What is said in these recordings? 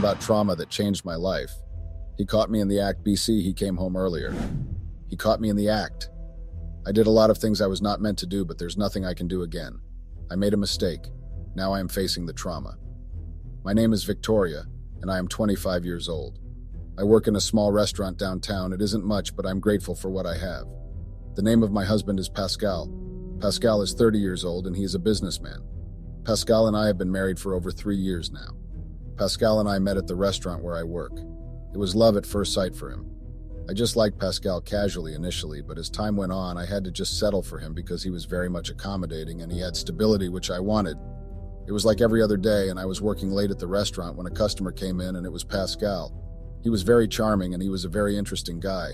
about trauma that changed my life. He caught me in the act. He came home earlier. He caught me in the act. I did a lot of things I was not meant to do, but there's nothing I can do again. I made a mistake. Now I am facing the trauma. My name is Victoria, and I am 25 years old. I work in a small restaurant downtown. It isn't much, but I'm grateful for what I have. The name of my husband is Pascal. Pascal is 30 years old, and he is a businessman. Pascal and I have been married for over 3 years now. Pascal and I met at the restaurant where I work. It was love at first sight for him. I just liked Pascal casually initially, but as time went on, I had to just settle for him because he was very much accommodating and he had stability, which I wanted. It was like every other day, and I was working late at the restaurant when a customer came in, and it was Pascal. He was very charming, and he was a very interesting guy.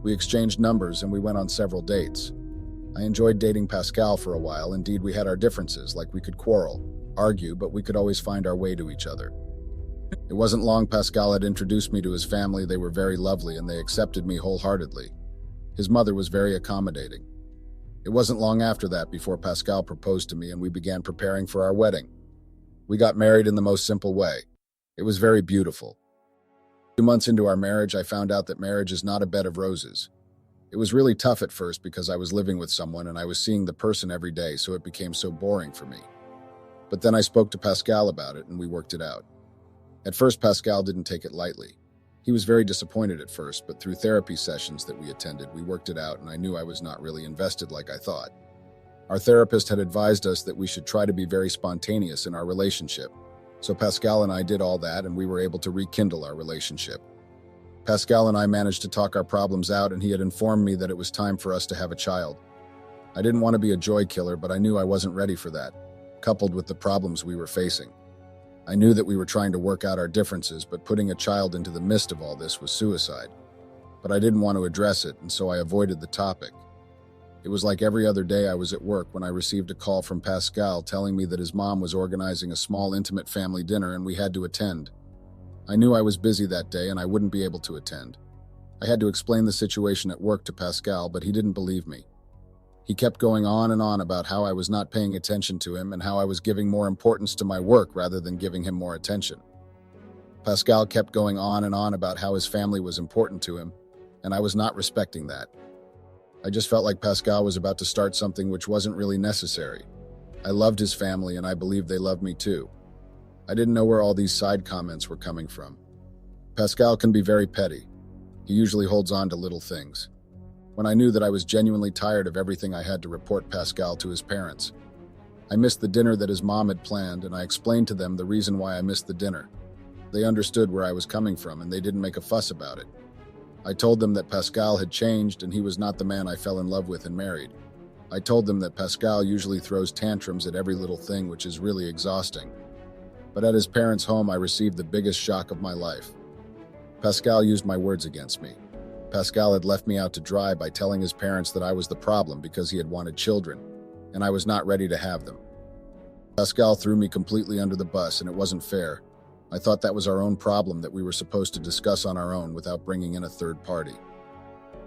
We exchanged numbers, and we went on several dates. I enjoyed dating Pascal for a while. Indeed, we had our differences, like we could quarrel, argue, but we could always find our way to each other. It wasn't long Pascal had introduced me to his family. They were very lovely, and they accepted me wholeheartedly. His mother was very accommodating. It wasn't long after that before Pascal proposed to me, and we began preparing for our wedding. We got married in the most simple way. It was very beautiful. 2 months into our marriage, I found out that marriage is not a bed of roses. It was really tough at first because I was living with someone and I was seeing the person every day, so it became so boring for me. But then I spoke to Pascal about it and we worked it out. At first, Pascal didn't take it lightly. He was very disappointed at first, but through therapy sessions that we attended, we worked it out, and I knew I was not really invested like I thought. Our therapist had advised us that we should try to be very spontaneous in our relationship. So Pascal and I did all that, and we were able to rekindle our relationship. Pascal and I managed to talk our problems out, and he had informed me that it was time for us to have a child. I didn't want to be a joy killer, but I knew I wasn't ready for that, coupled with the problems we were facing. I knew that we were trying to work out our differences, but putting a child into the midst of all this was suicide. But I didn't want to address it, and so I avoided the topic. It was like every other day I was at work when I received a call from Pascal telling me that his mom was organizing a small intimate family dinner and we had to attend. I knew I was busy that day and I wouldn't be able to attend. I had to explain the situation at work to Pascal, but he didn't believe me. He kept going on and on about how I was not paying attention to him and how I was giving more importance to my work rather than giving him more attention. Pascal kept going on and on about how his family was important to him, and I was not respecting that. I just felt like Pascal was about to start something which wasn't really necessary. I loved his family and I believed they loved me too. I didn't know where all these side comments were coming from. Pascal can be very petty. He usually holds on to little things. When I knew that I was genuinely tired of everything, I had to report Pascal to his parents. I missed the dinner that his mom had planned, and I explained to them the reason why I missed the dinner. They understood where I was coming from, and they didn't make a fuss about it. I told them that Pascal had changed, and he was not the man I fell in love with and married. I told them that Pascal usually throws tantrums at every little thing, which is really exhausting. But at his parents' home, I received the biggest shock of my life. Pascal used my words against me. Pascal had left me out to dry by telling his parents that I was the problem because he had wanted children, and I was not ready to have them. Pascal threw me completely under the bus, and it wasn't fair. I thought that was our own problem that we were supposed to discuss on our own without bringing in a third party.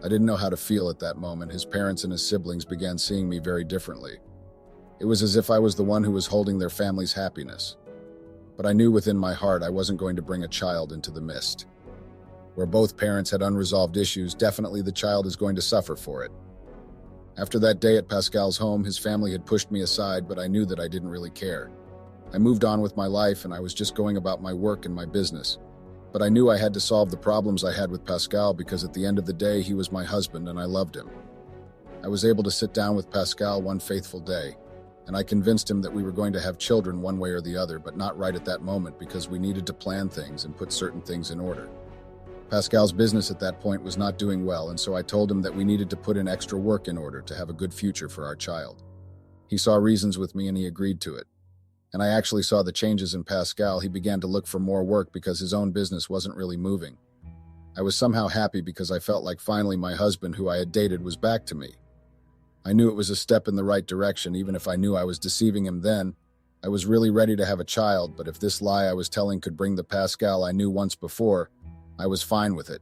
I didn't know how to feel at that moment. His parents and his siblings began seeing me very differently. It was as if I was the one who was holding their family's happiness. But I knew within my heart I wasn't going to bring a child into the mist. Where both parents had unresolved issues, definitely the child is going to suffer for it. After that day at Pascal's home, his family had pushed me aside, but I knew that I didn't really care. I moved on with my life and I was just going about my work and my business. But I knew I had to solve the problems I had with Pascal because at the end of the day, he was my husband and I loved him. I was able to sit down with Pascal one faithful day, and I convinced him that we were going to have children one way or the other, but not right at that moment because we needed to plan things and put certain things in order. Pascal's business at that point was not doing well, and so I told him that we needed to put in extra work in order to have a good future for our child. He saw reasons with me and he agreed to it. And I actually saw the changes in Pascal. He began to look for more work because his own business wasn't really moving. I was somehow happy because I felt like finally my husband, who I had dated, was back to me. I knew it was a step in the right direction, even if I knew I was deceiving him then. I was really ready to have a child, but if this lie I was telling could bring the Pascal I knew once before, I was fine with it.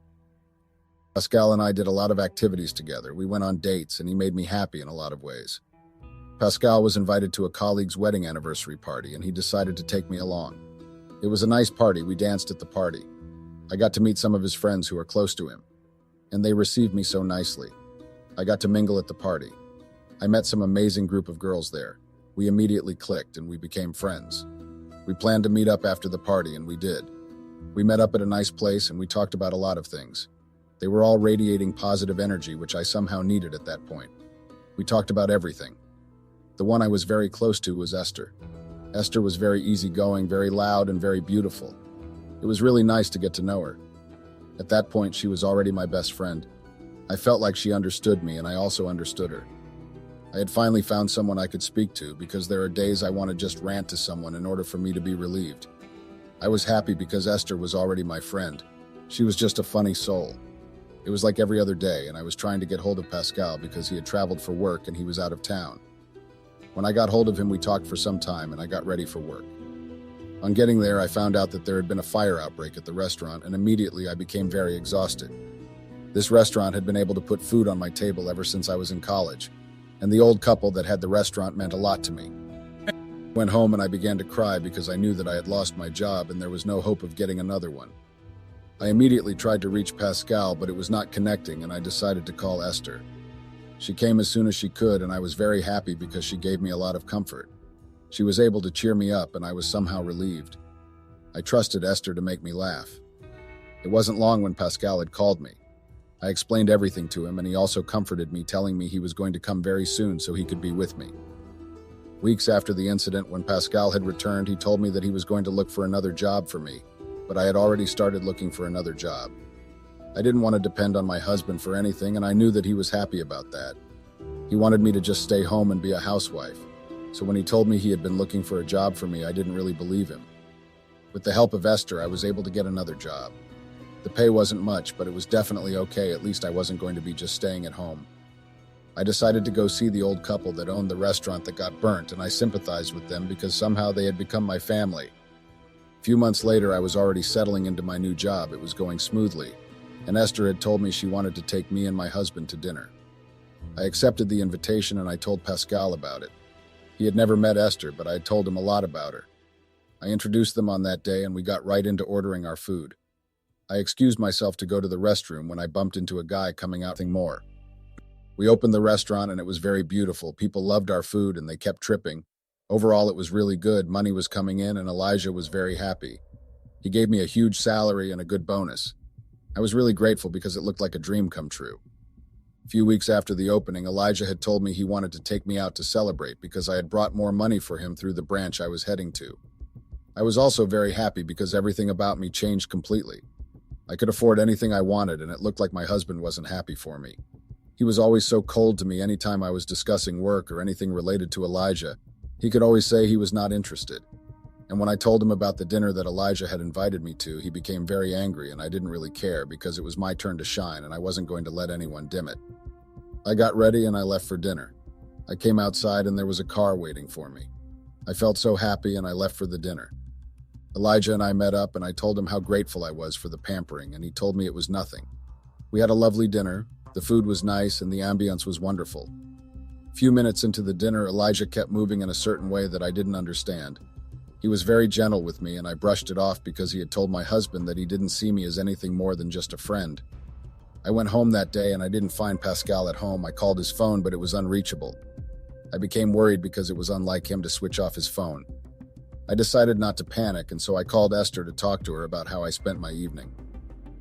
Pascal and I did a lot of activities together. We went on dates, and he made me happy in a lot of ways. Pascal was invited to a colleague's wedding anniversary party, and he decided to take me along. It was a nice party. We danced at the party. I got to meet some of his friends who are close to him, and they received me so nicely. I got to mingle at the party. I met some amazing group of girls there. We immediately clicked and we became friends. We planned to meet up after the party, and we did. We met up at a nice place and we talked about a lot of things. They were all radiating positive energy, which I somehow needed at that point. We talked about everything. The one I was very close to was Esther. Esther was very easygoing, very loud, and very beautiful. It was really nice to get to know her. At that point, she was already my best friend. I felt like she understood me, and I also understood her. I had finally found someone I could speak to, because there are days I want to just rant to someone in order for me to be relieved. I was happy because Esther was already my friend. She was just a funny soul. It was like every other day, and I was trying to get hold of Pascal because he had traveled for work and he was out of town. When I got hold of him, we talked for some time, and I got ready for work. On getting there, I found out that there had been a fire outbreak at the restaurant, and immediately I became very exhausted. This restaurant had been able to put food on my table ever since I was in college, and the old couple that had the restaurant meant a lot to me. I went home and I began to cry because I knew that I had lost my job and there was no hope of getting another one. I immediately tried to reach Pascal, but it was not connecting, and I decided to call Esther. She came as soon as she could, and I was very happy because she gave me a lot of comfort. She was able to cheer me up, and I was somehow relieved. I trusted Esther to make me laugh. It wasn't long when Pascal had called me. I explained everything to him, and he also comforted me, telling me he was going to come very soon so he could be with me. Weeks after the incident, when Pascal had returned, he told me that he was going to look for another job for me, but I had already started looking for another job. I didn't want to depend on my husband for anything, and I knew that he was happy about that. He wanted me to just stay home and be a housewife. So when he told me he had been looking for a job for me, I didn't really believe him. With the help of Esther, I was able to get another job. The pay wasn't much, but it was definitely okay. At least I wasn't going to be just staying at home. I decided to go see the old couple that owned the restaurant that got burnt, and I sympathized with them because somehow they had become my family. A few months later, I was already settling into my new job. It was going smoothly, and Esther had told me she wanted to take me and my husband to dinner. I accepted the invitation and I told Pascal about it. He had never met Esther, but I had told him a lot about her. I introduced them on that day and we got right into ordering our food. I excused myself to go to the restroom when I bumped into a guy coming out with more. We opened the restaurant and it was very beautiful. People loved our food and they kept tripping. Overall, it was really good. Money was coming in and Elijah was very happy. He gave me a huge salary and a good bonus. I was really grateful because it looked like a dream come true. A few weeks after the opening, Elijah had told me he wanted to take me out to celebrate because I had brought more money for him through the branch I was heading to. I was also very happy because everything about me changed completely. I could afford anything I wanted, and it looked like my husband wasn't happy for me. He was always so cold to me anytime I was discussing work or anything related to Elijah. He could always say he was not interested. And when I told him about the dinner that Elijah had invited me to, he became very angry, and I didn't really care because it was my turn to shine and I wasn't going to let anyone dim it. I got ready and I left for dinner. I came outside and there was a car waiting for me. I felt so happy and I left for the dinner. Elijah and I met up and I told him how grateful I was for the pampering, and he told me it was nothing. We had a lovely dinner, the food was nice and the ambience was wonderful. A few minutes into the dinner, Elijah kept moving in a certain way that I didn't understand. He was very gentle with me and I brushed it off because he had told my husband that he didn't see me as anything more than just a friend. I went home that day and I didn't find Pascal at home. I called his phone, but it was unreachable. I became worried because it was unlike him to switch off his phone. I decided not to panic, and so I called Esther to talk to her about how I spent my evening.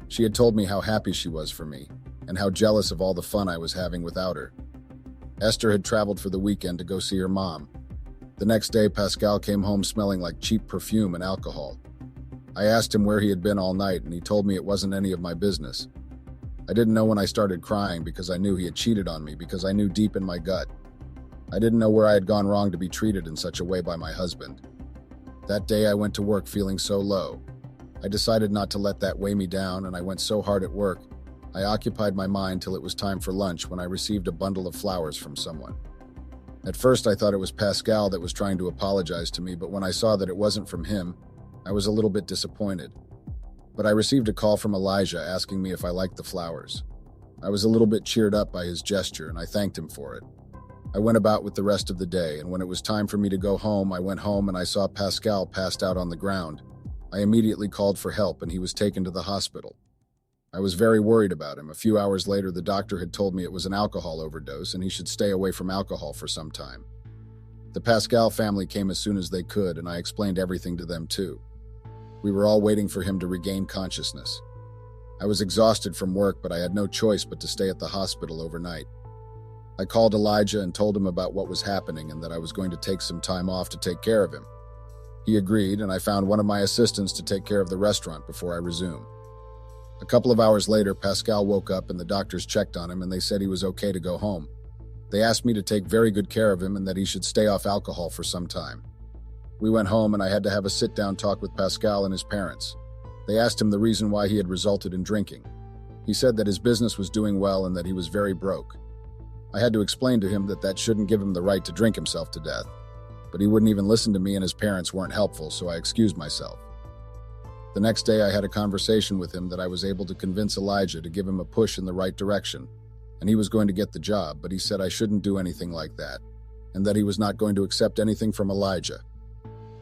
She had told me how happy she was for me and how jealous of all the fun I was having without her. Esther had traveled for the weekend to go see her mom. The next day, Pascal came home smelling like cheap perfume and alcohol. I asked him where he had been all night, and he told me it wasn't any of my business. I didn't know when I started crying because I knew he had cheated on me, because I knew deep in my gut. I didn't know where I had gone wrong to be treated in such a way by my husband. That day, I went to work feeling so low. I decided not to let that weigh me down, and I went so hard at work. I occupied my mind till it was time for lunch when I received a bundle of flowers from someone. At first, I thought it was Pascal that was trying to apologize to me, but when I saw that it wasn't from him, I was a little bit disappointed. But I received a call from Elijah asking me if I liked the flowers. I was a little bit cheered up by his gesture, and I thanked him for it. I went about with the rest of the day, and when it was time for me to go home, I went home and I saw Pascal passed out on the ground. I immediately called for help and he was taken to the hospital. I was very worried about him. A few hours later, the doctor had told me it was an alcohol overdose and he should stay away from alcohol for some time. The Pascal family came as soon as they could, and I explained everything to them too. We were all waiting for him to regain consciousness. I was exhausted from work, but I had no choice but to stay at the hospital overnight. I called Elijah and told him about what was happening and that I was going to take some time off to take care of him. He agreed, and I found one of my assistants to take care of the restaurant before I resumed. A couple of hours later, Pascal woke up and the doctors checked on him and they said he was okay to go home. They asked me to take very good care of him and that he should stay off alcohol for some time. We went home and I had to have a sit-down talk with Pascal and his parents. They asked him the reason why he had resulted in drinking. He said that his business was doing well and that he was very broke. I had to explain to him that that shouldn't give him the right to drink himself to death. But he wouldn't even listen to me and his parents weren't helpful, so I excused myself. The next day I had a conversation with him that I was able to convince Elijah to give him a push in the right direction, and he was going to get the job, but he said I shouldn't do anything like that, and that he was not going to accept anything from Elijah.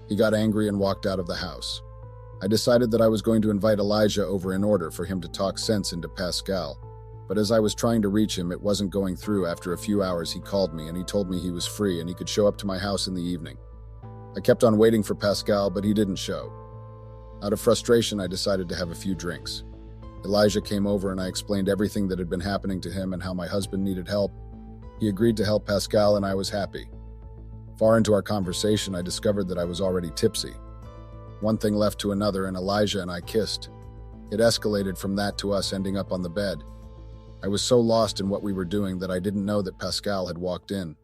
He got angry and walked out of the house. I decided that I was going to invite Elijah over in order for him to talk sense into Pascal, but as I was trying to reach him, it wasn't going through. After a few hours, he called me and he told me he was free and he could show up to my house in the evening. I kept on waiting for Pascal, but he didn't show. Out of frustration, I decided to have a few drinks. Elijah came over and I explained everything that had been happening to him and how my husband needed help. He agreed to help Pascal and I was happy. Far into our conversation, I discovered that I was already tipsy. One thing left to another and Elijah and I kissed. It escalated from that to us ending up on the bed. I was so lost in what we were doing that I didn't know that Pascal had walked in.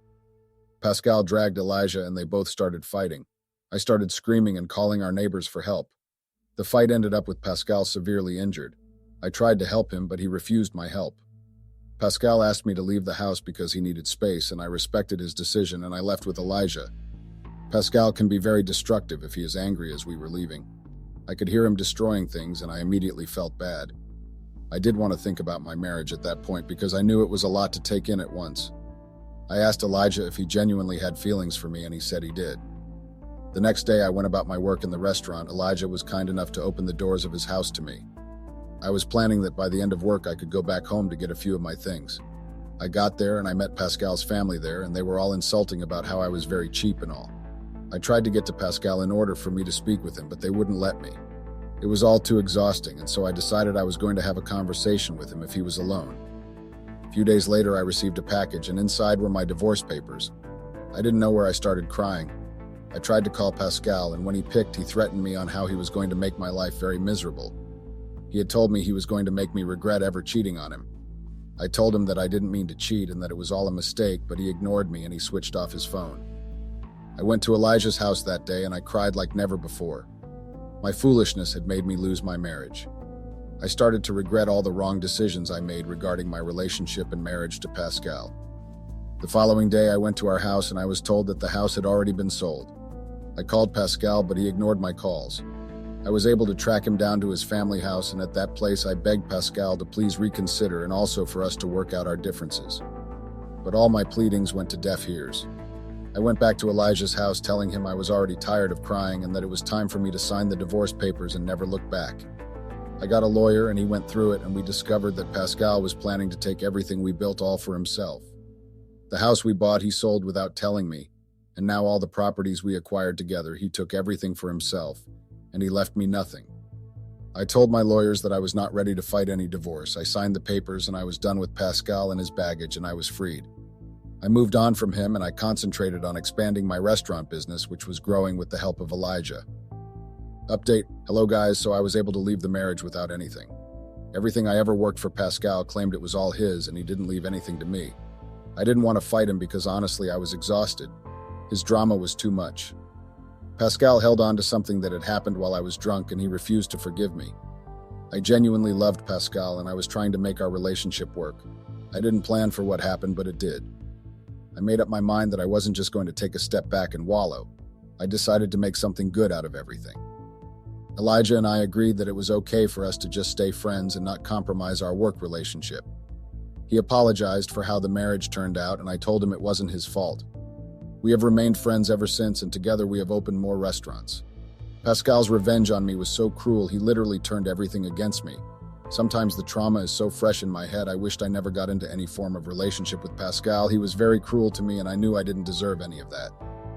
Pascal dragged Elijah and they both started fighting. I started screaming and calling our neighbors for help. The fight ended up with Pascal severely injured. I tried to help him, but he refused my help. Pascal asked me to leave the house because he needed space, and I respected his decision and I left with Elijah. Pascal can be very destructive if he is angry as we were leaving. I could hear him destroying things and I immediately felt bad. I did want to think about my marriage at that point because I knew it was a lot to take in at once. I asked Elijah if he genuinely had feelings for me and he said he did. The next day I went about my work in the restaurant. Elijah was kind enough to open the doors of his house to me. I was planning that by the end of work I could go back home to get a few of my things. I got there and I met Pascal's family there and they were all insulting about how I was very cheap and all. I tried to get to Pascal in order for me to speak with him, but they wouldn't let me. It was all too exhausting, and so I decided I was going to have a conversation with him if he was alone. A few days later, I received a package, and inside were my divorce papers. I didn't know where I started crying. I tried to call Pascal, and when he picked, he threatened me on how he was going to make my life very miserable. He had told me he was going to make me regret ever cheating on him. I told him that I didn't mean to cheat and that it was all a mistake, but he ignored me and he switched off his phone. I went to Elijah's house that day and I cried like never before. My foolishness had made me lose my marriage. I started to regret all the wrong decisions I made regarding my relationship and marriage to Pascal. The following day, I went to our house and I was told that the house had already been sold. I called Pascal, but he ignored my calls. I was able to track him down to his family house, and at that place I begged Pascal to please reconsider and also for us to work out our differences. But all my pleadings went to deaf ears. I went back to Elijah's house telling him I was already tired of crying and that it was time for me to sign the divorce papers and never look back. I got a lawyer and he went through it and we discovered that Pascal was planning to take everything we built all for himself. The house we bought he sold without telling me, and now all the properties we acquired together he took everything for himself, and he left me nothing. I told my lawyers that I was not ready to fight any divorce. I signed the papers and I was done with Pascal and his baggage and I was freed. I moved on from him and I concentrated on expanding my restaurant business, which was growing with the help of Elijah. Update. Hello guys, so I was able to leave the marriage without anything. Everything I ever worked for Pascal claimed it was all his and he didn't leave anything to me. I didn't want to fight him because honestly I was exhausted. His drama was too much. Pascal held on to something that had happened while I was drunk and he refused to forgive me. I genuinely loved Pascal and I was trying to make our relationship work. I didn't plan for what happened, but it did. I made up my mind that I wasn't just going to take a step back and wallow. I decided to make something good out of everything. Elijah and I agreed that it was okay for us to just stay friends and not compromise our work relationship. He apologized for how the marriage turned out and I told him it wasn't his fault. We have remained friends ever since and together we have opened more restaurants. Pascal's revenge on me was so cruel, he literally turned everything against me. Sometimes the trauma is so fresh in my head, I wished I never got into any form of relationship with Pascal. He was very cruel to me, and I knew I didn't deserve any of that.